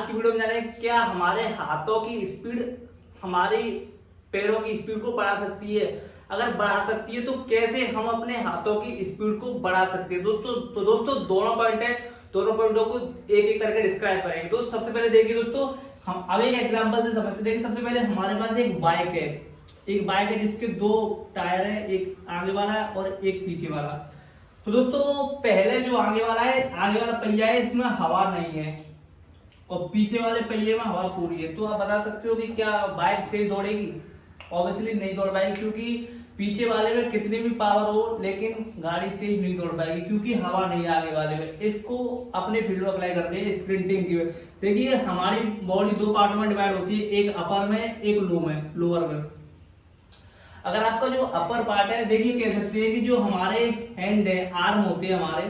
की वीडियो में जाने क्या हमारे हाथों की स्पीड हमारी पैरों की स्पीड को बढ़ा सकती है। अगर बढ़ा सकती है तो कैसे हम अपने हाथों की स्पीड को बढ़ा सकते हैं। दोस्तों दोनों पॉइंट है, दोनों पॉइंटों को एक एक करके डिस्क्राइब करेंगे। दोस्तों सबसे पहले देखिए दोस्तों, हम अब एक एग्जांपल से समझते। देखिए सबसे पहले हमारे पास एक बाइक है जिसके दो टायर है, एक आगे वाला और एक पीछे वाला। तो दोस्तों पहले जो आगे वाला पहिया है, इसमें हवा नहीं है और पीछे वाले पहिए में हवा पूरी है। तो आप बता सकते हो कि क्या बाइक तेज दौड़ेगी? ऑब्वियसली नहीं दौड़ पाएगी, क्योंकि पीछे वाले में कितनी भी पावर हो लेकिन गाड़ी तेज नहीं दौड़ पाएगी, क्योंकि हवा नहीं है आगे वाले में। इसको अपने फील्ड में अप्लाई करते हैं स्प्रिंटिंग की। देखिए हमारी बॉडी दो पार्ट में डिवाइड होती है, एक अपर में एक लोअर में। अगर आपका जो अपर पार्ट है, देखिए कह सकते हैं कि जो हमारे हैंड है, आर्म होते हैं हमारे,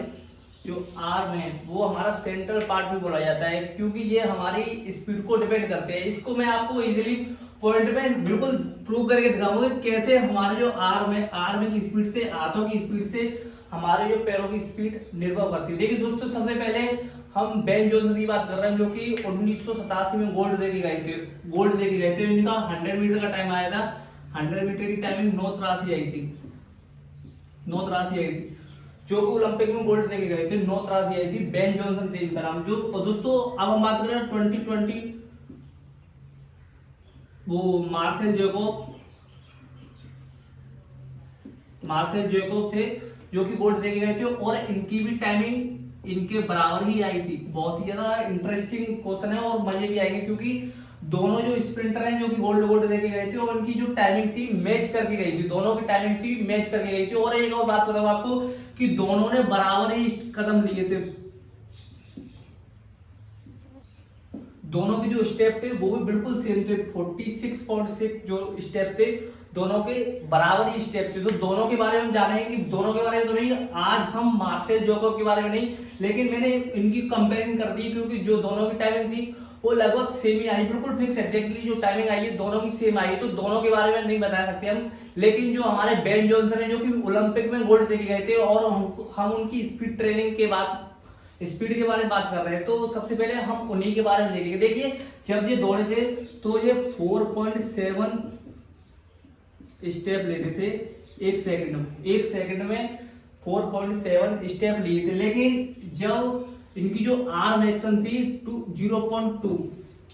जो आर्म है वो हमारा सेंट्रल पार्ट भी बोला जाता है, क्योंकि ये हमारी स्पीड को डिपेंड करते हैं। इसको मैं आपको इजीली पॉइंट में बिल्कुल प्रूव करके दिखाऊंगा कि कैसे हमारे जो आर्म की स्पीड से, हाथों की स्पीड से हमारे जो पैरों की स्पीड निर्भर करती है। देखिए दोस्तों सबसे पहले हम बेन जॉनसन की बात कर रहे हैं, जो कि 1987 में गोल्ड दे के गए थे। इनका 100 मीटर का टाइम आया था। 100 मीटर की टाइमिंग 9:83 आई थी, 9:83 आई थी। जो ओलंपिक में गोल्ड देके गए थे, 9:83 आई थी। बेन जॉनसन थे इनका नाम। जो दोस्तों अब हम बात करें 2020, वो मार्सेल जैकोब थे जो कि गोल्ड देके गए थे, और इनकी भी टाइमिंग इनके बराबर ही आई थी। बहुत ही ज्यादा इंटरेस्टिंग क्वेश्चन है और मजे भी आएंगे, क्योंकि दोनों जो स्प्रिंटर हैं जो कि गोल्ड देके गए थे, और उनकी जो टाइमिंग थी मैच करके गई थी। दोनों की टाइमिंग थी मैच करके गई थी। और एक और बात बताऊं आपको कि दोनों ने बराबर ही कदम लिए थे। दोनों के जो स्टेप थे वो भी बिल्कुल सेम थे। 46.6 जो स्टेप थे, दोनों के बराबर ही स्टेप थे। तो दोनों के बारे में जानेंगे कि दोनों के बारे में तो नहीं, आज हम मार्सेल जैकोब के बारे में नहीं, लेकिन मैंने इनकी कंपेयरिंग कर दी, क्योंकि जो दोनों की टाइमिंग थी वो लगभग सेम ही आई, बिल्कुल फिक्स एग्जैक्टली जो टाइमिंग आई है दोनों की सेम आई है। तो दोनों के बारे में नहीं बता सकते हम, लेकिन जो हमारे बेन जॉनसन है जो कि ओलंपिक में गोल्ड देके गए थे, और हम उनकी स्पीड ट्रेनिंग के बाद स्पीड के बारे में बात कर रहे हैं, तो सबसे पहले हम उन्हीं के बारे में देखेंगे। देखिए जब ये दौड़े थे तो ये 4.7 स्टेप लेते थे एक सेकंड में 4.7 स्टेप लिए थे। लेकिन जब इनकी जो आर्म एक्शन थी 0.2,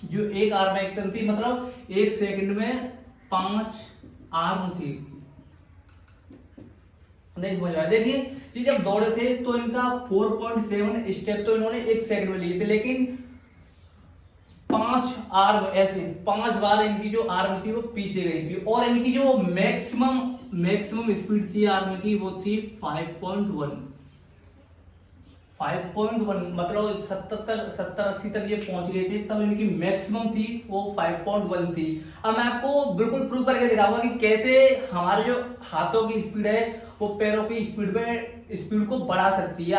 जो एक आर्म एक्शन थी, मतलब एक सेकंड में 5 आर्म थी। नहीं समझ आया? देखिए ये जब दौड़े थे तो इनका 4.7 स्टेप तो इन्होंने एक सेकंड में लिए थे, लेकिन 5 आर्म, ऐसे 5 बार इनकी जो आर्म थी वो पीछे गई थी। और इनकी जो मैक्सिमम स्पीड थी आर्म की, वो थी 5.1, मतलब 70-80 तक ये पहुंच गए थे। तब इनकी मैक्सिमम थी वो 5.1 थी। अब मैं आपको बिल्कुल प्रूव करके दिखाऊंगा कि कैसे हमारे जो हाथों की स्पीड है वो पैरों की स्पीड को बढ़ा सकती है।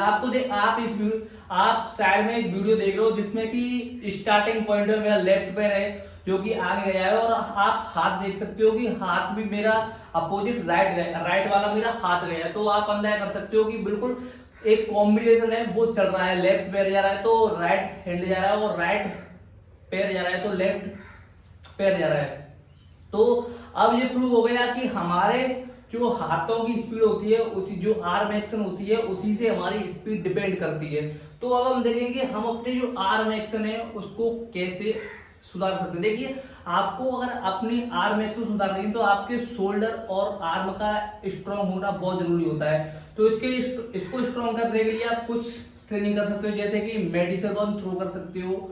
आप साइड में एक वीडियो देख रहे हो जिसमें कि स्टार्टिंग पॉइंट में मेरा लेफ्ट पैर है जो कि आगे गया है, और आप हाथ देख सकते हो कि हाथ भी मेरा अपोजिट राइट वाला मेरा हाथ गया है। तो आप अंदाजा कर सकते हो कि बिल्कुल एक कॉम्बिनेशन है वो चल रहा है। लेफ्ट पैर जा रहा है तो राइट हैंड जा रहा है, और राइट पैर जा रहा है तो लेफ्ट पैर जा रहा है। तो अब ये प्रूव हो गया कि हमारे जो हाथों की स्पीड होती है, उसी जो आर्म एक्शन होती है, उसी से हमारी स्पीड डिपेंड करती है। तो अब हम देखेंगे हम अपने जो आर्म एक्शन है उसको कैसे सुधार सकते हैं। देखिए आपको अगर अपनी आर्म एक्शन सुधारनी है तो आपके शोल्डर और आर्म का स्ट्रांग होना बहुत जरूरी होता है। तो इसको स्ट्रांग करने के लिए आप कुछ ट्रेनिंग कर सकते हो, जैसे कि मेडिसिन बॉल थ्रो कर सकते हो,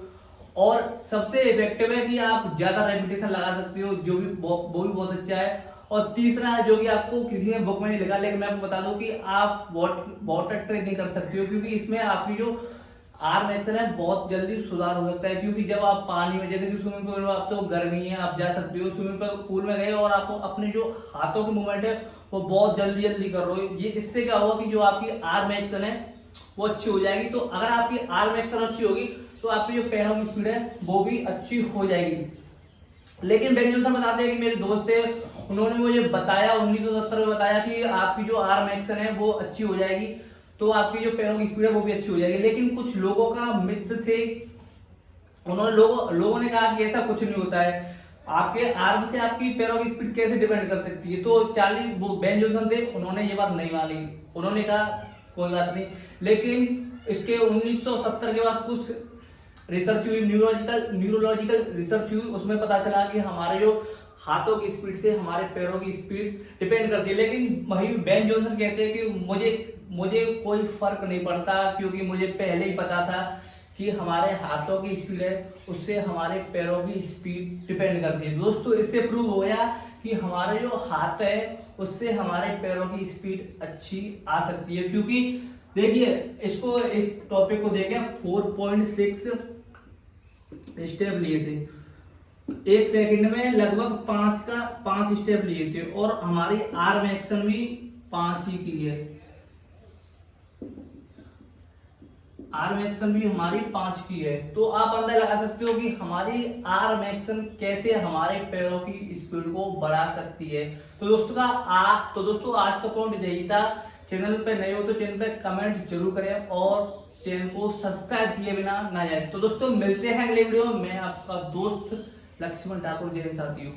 और सबसे इफेक्टिव है कि आप ज्यादा रेपिटेशन लगा सकते हो, जो भी वो भी बहुत अच्छा है। और तीसरा है जो कि आपको किसी ने बुक में नहीं लिखा, लेकिन मैं आपको बता दूं कि आप वाटर ट्रेनिंग कर सकते हो, क्योंकि इसमें आपकी जो आर्म एक्शन है बहुत जल्दी सुधार हो सकता है। क्योंकि जब आप पानी में, जैसे कि स्विमिंग पूल में, आप तो गर्मी है आप जा सकते हो, स्विमिंग पूल में गए और आपको अपने जो हाथों की मूवमेंट है वो बहुत जल्दी कर रहे हो, ये इससे क्या होगा कि जो आपकी आर्म एक्शन है वो अच्छी हो जाएगी। तो अगर आपकी आर्म एक्शन अच्छी होगी तो आपकी जो पैरों की स्पीड है वो भी अच्छी हो जाएगी। लेकिन बेन जॉनसन बताते हैं कि मेरे दोस्त थे, उन्होंने मुझे बताया 1970 में बताया कि आपकी जो आर्म एक्शन है वो अच्छी हो जाएगी, तो आपकी जो पैरों की स्पीड है वो भी अच्छी हो जाएगी। लेकिन कुछ लोगों का मिथ थे उन्होंने लोगों ने कहा कि ऐसा कुछ नहीं होता है, आपके आर्म से आपकी पैरों की स्पीड कैसे डिपेंड कर सकती है। तो चार्ली वो बेन जॉनसन थे, उन्होंने ये बात नहीं मानी, उन्होंने कहा कोई बात नहीं। लेकिन इसके 1970 के बाद कुछ रिसर्च हुई, न्यूरोलॉजिकल रिसर्च हुई, उसमें पता चला कि हमारे जो हाथों की स्पीड से हमारे पैरों की स्पीड डिपेंड करती है। लेकिन वही बेन जॉनसन कहते हैं कि मुझे कोई फर्क नहीं पड़ता, क्योंकि मुझे पहले ही पता था कि हमारे हाथों की स्पीड है उससे हमारे पैरों की स्पीड डिपेंड करती है। दोस्तों इससे प्रूव हो गया कि हमारे जो हाथ है उससे हमारे पैरों की स्पीड अच्छी आ सकती है। क्योंकि देखिए इस टॉपिक को देखें, 4.6 स्टेप लिए थे, 1 सेकंड में लगभग 5 स्टेप लिए थे, और हमारी आर्म एक्शन भी 5 ही की है, आर्म एक्शन भी हमारी 5 की है। तो आप अंदाजा लगा सकते हो कि हमारी आर्म एक्शन कैसे हमारे पैरों की स्पीड को बढ़ा सकती है। तो दोस्तों आज का पॉइंट यही था। चैनल पे नए हो तो चैनल पे कमेंट जरूर करें और चैनल को सब्सक्राइब किए बिना ना जाए। तो दोस्तों मिलते हैं अगले वीडियो में, आपका दोस्त लक्ष्मण ठाकुर, जय साथियों।